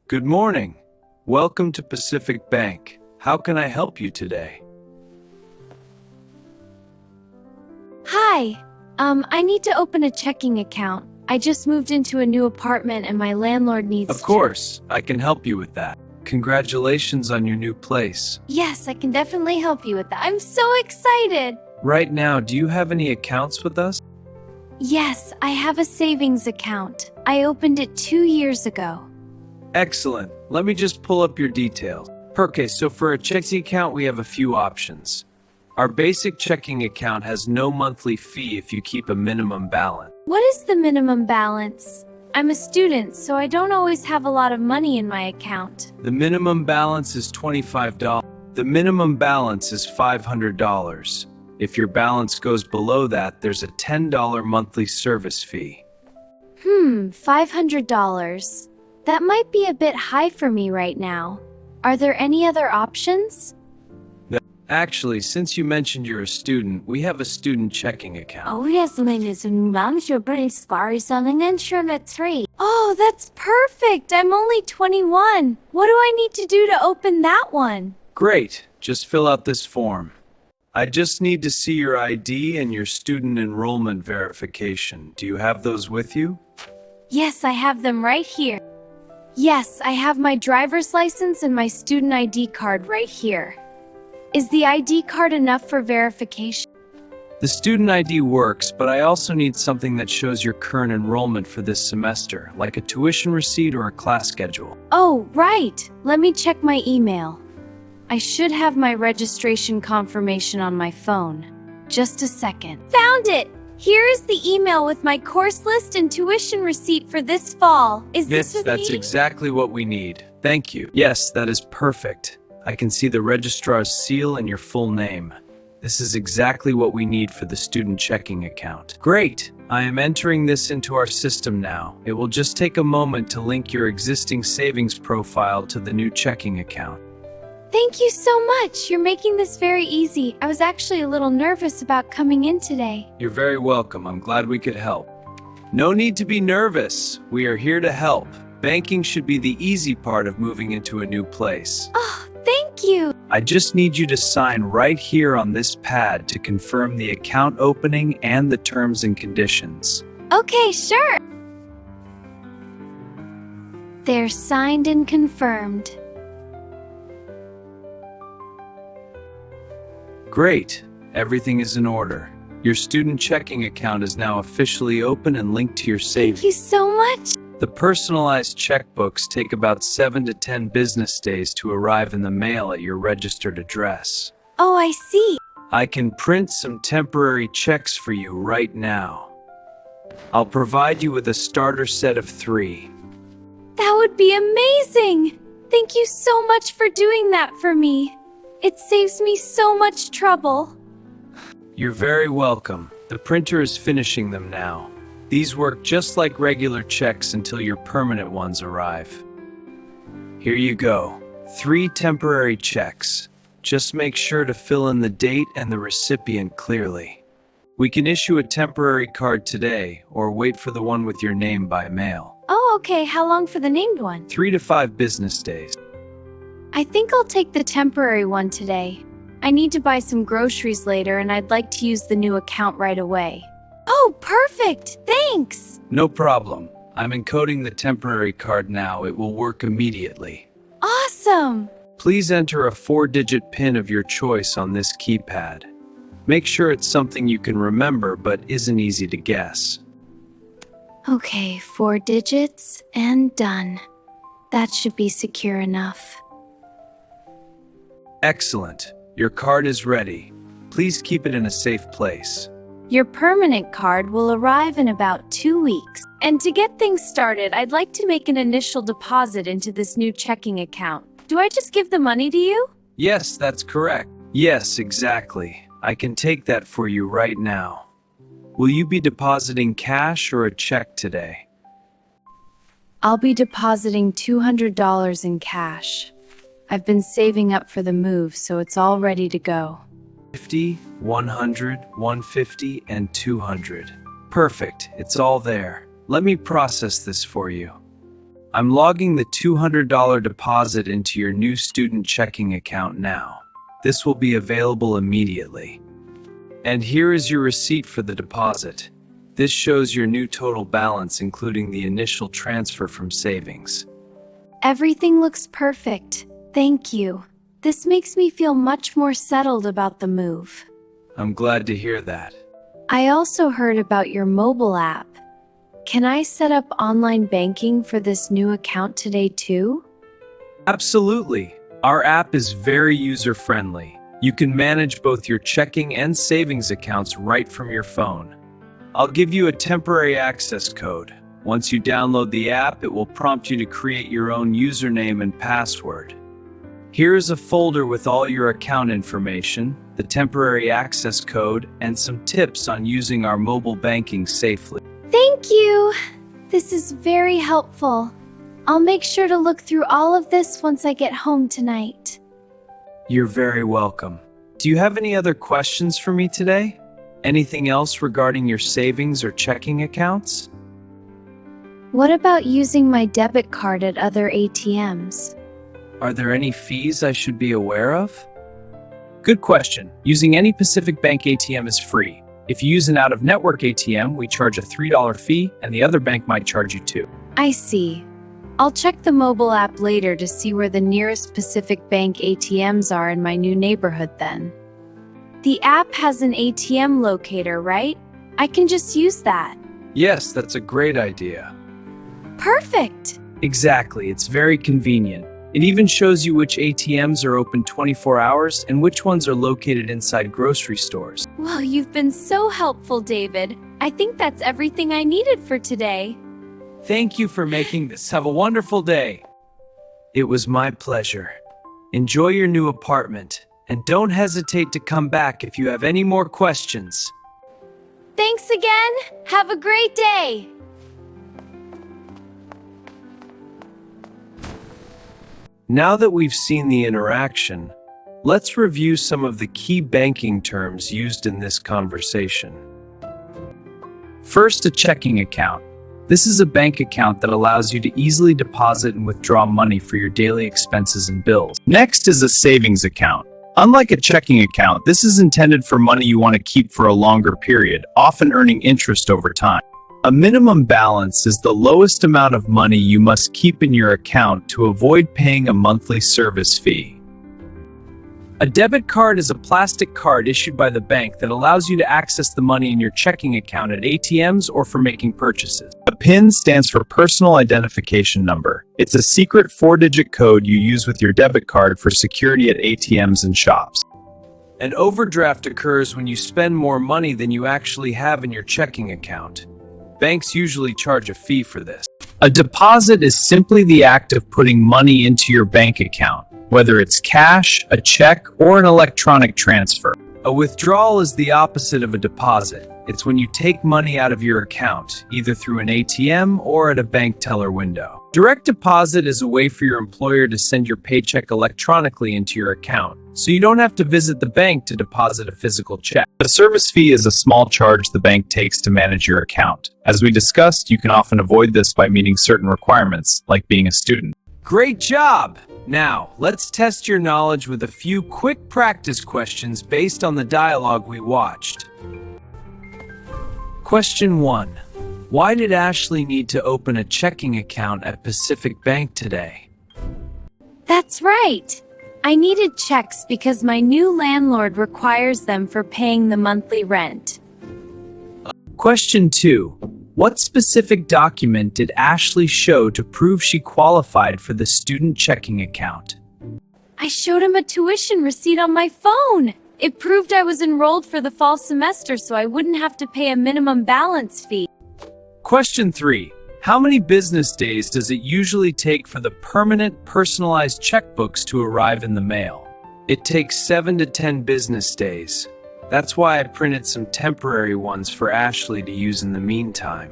Good morning. Welcome to Pacific Bank. How can I help you today? Hi. I need to open a checking account. I just moved into a new apartment and my landlord needs Of course, I can help you with that. Congratulations on your new place. Yes, I can definitely help you with that. I'm so excited. Right now, do you have any accounts with us? Yes, I have a savings account. I opened it 2 years ago. Excellent. Let me just pull up your details. Okay, so for a checking account, we have a few options. Our basic checking account has no monthly fee if you keep a minimum balance. What is the minimum balance? I'm a student, so I don't always have a lot of money in my account. The minimum balance is $25. The minimum balance is $500. If your balance goes below that, there's a $10 monthly service fee. $500. That might be a bit high for me right now. Are there any other options? Actually, since you mentioned you're a student, we have a student checking account. Oh, that's perfect. I'm only 21. What do I need to do to open that one? Great. Just fill out this form. I just need to see your ID and your student enrollment verification. Do you have those with you? Yes, I have them right here. Yes, I have my driver's license and my student ID card right here. Is the ID card enough for verification? The student ID works, but I also need something that shows your current enrollment for this semester, like a tuition receipt or a class schedule. Oh, right. Let me check my email. I should have my registration confirmation on my phone. Just a second. Found it! Here is the email with my course list and tuition receipt for this fall. Is this with That's me? exactly what we need. Thank you. Yes, that is perfect. I can see the registrar's seal and your full name. This is exactly what we need for the student checking account. Great! I am entering this into our system now. It will just take a moment to link your existing savings profile to the new checking account. Thank you so much. You're making this very easy. I was actually a little nervous about coming in today. You're very welcome. I'm glad we could help. No need to be nervous. We are here to help. Banking should be the easy part of moving into a new place. Oh, thank you. I just need you to sign right here on this pad to confirm the account opening and the terms and conditions. Okay, sure. They're signed and confirmed. Great. Everything is in order. Your student checking account is now officially open and linked to your savings. Thank you so much. The personalized checkbooks take about 7 to 10 business days to arrive in the mail at your registered address. Oh, I see. I can print some temporary checks for you right now. I'll provide you with a starter set of 3. That would be amazing. Thank you so much for doing that for me. It saves me so much trouble. You're very welcome. The printer is finishing them now. These work just like regular checks until your permanent ones arrive. Here you go. 3 temporary checks. Just make sure to fill in the date and the recipient clearly. We can issue a temporary card today or wait for the one with your name by mail. Oh, okay. How long for the named one? 3 to 5 business days. I think I'll take the temporary one today. I need to buy some groceries later and I'd like to use the new account right away. Oh, perfect! Thanks! No problem. I'm encoding the temporary card now. It will work immediately. Awesome! Please enter a 4-digit PIN of your choice on this keypad. Make sure it's something you can remember but isn't easy to guess. Okay, 4 digits and done. That should be secure enough. Excellent. Your card is ready. Please keep it in a safe place. Your permanent card will arrive in about 2 weeks. And to get things started, I'd like to make an initial deposit into this new checking account. Do I just give the money to you? Yes, that's correct. Yes, exactly. I can take that for you right now. Will you be depositing cash or a check today? I'll be depositing $200 in cash. I've been saving up for the move, so it's all ready to go. 50, 100, 150, and 200. Perfect, it's all there. Let me process this for you. I'm logging the $200 deposit into your new student checking account now. This will be available immediately. And here is your receipt for the deposit. This shows your new total balance, including the initial transfer from savings. Everything looks perfect. Thank you. This makes me feel much more settled about the move. I'm glad to hear that. I also heard about your mobile app. Can I set up online banking for this new account today too? Absolutely. Our app is very user-friendly. You can manage both your checking and savings accounts right from your phone. I'll give you a temporary access code. Once you download the app, it will prompt you to create your own username and password. Here is a folder with all your account information, the temporary access code, and some tips on using our mobile banking safely. Thank you. This is very helpful. I'll make sure to look through all of this once I get home tonight. You're very welcome. Do you have any other questions for me today? Anything else regarding your savings or checking accounts? What about using my debit card at other ATMs? Are there any fees I should be aware of? Good question. Using any Pacific Bank ATM is free. If you use an out-of-network ATM, we charge a $3 fee, and the other bank might charge you too. I see. I'll check the mobile app later to see where the nearest Pacific Bank ATMs are in my new neighborhood then. The app has an ATM locator, right? I can just use that. Yes, that's a great idea. Perfect! Exactly, it's very convenient. It even shows you which ATMs are open 24 hours and which ones are located inside grocery stores. Well, you've been so helpful, David. I think that's everything I needed for today. Thank you for making this. Have a wonderful day. It was my pleasure. Enjoy your new apartment, and don't hesitate to come back if you have any more questions. Thanks again. Have a great day. Now that we've seen the interaction, let's review some of the key banking terms used in this conversation. First, a checking account. This is a bank account that allows you to easily deposit and withdraw money for your daily expenses and bills. Next is a savings account. Unlike a checking account, this is intended for money you want to keep for a longer period, often earning interest over time. A minimum balance is the lowest amount of money you must keep in your account to avoid paying a monthly service fee. A debit card is a plastic card issued by the bank that allows you to access the money in your checking account at ATMs or for making purchases. A PIN stands for Personal Identification Number. It's a secret 4-digit code you use with your debit card for security at ATMs and shops. An overdraft occurs when you spend more money than you actually have in your checking account. Banks usually charge a fee for this. A deposit is simply the act of putting money into your bank account, whether it's cash, a check, or an electronic transfer. A withdrawal is the opposite of a deposit. It's when you take money out of your account, either through an ATM or at a bank teller window. Direct deposit is a way for your employer to send your paycheck electronically into your account, so you don't have to visit the bank to deposit a physical check. A service fee is a small charge the bank takes to manage your account. As we discussed, you can often avoid this by meeting certain requirements, like being a student. Great job! Now, let's test your knowledge with a few quick practice questions based on the dialogue we watched. Question 1. Why did Ashley need to open a checking account at Pacific Bank today? That's right. I needed checks because my new landlord requires them for paying the monthly rent. Question 2. What specific document did Ashley show to prove she qualified for the student checking account? I showed him a tuition receipt on my phone. It proved I was enrolled for the fall semester so I wouldn't have to pay a minimum balance fee. Question 3. How many business days does it usually take for the permanent, personalized checkbooks to arrive in the mail? It takes 7 to 10 business days. That's why I printed some temporary ones for Ashley to use in the meantime.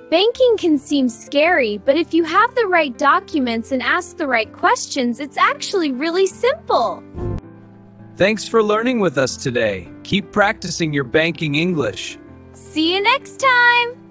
Banking can seem scary, but if you have the right documents and ask the right questions, it's actually really simple. Thanks for learning with us today. Keep practicing your banking English. See you next time!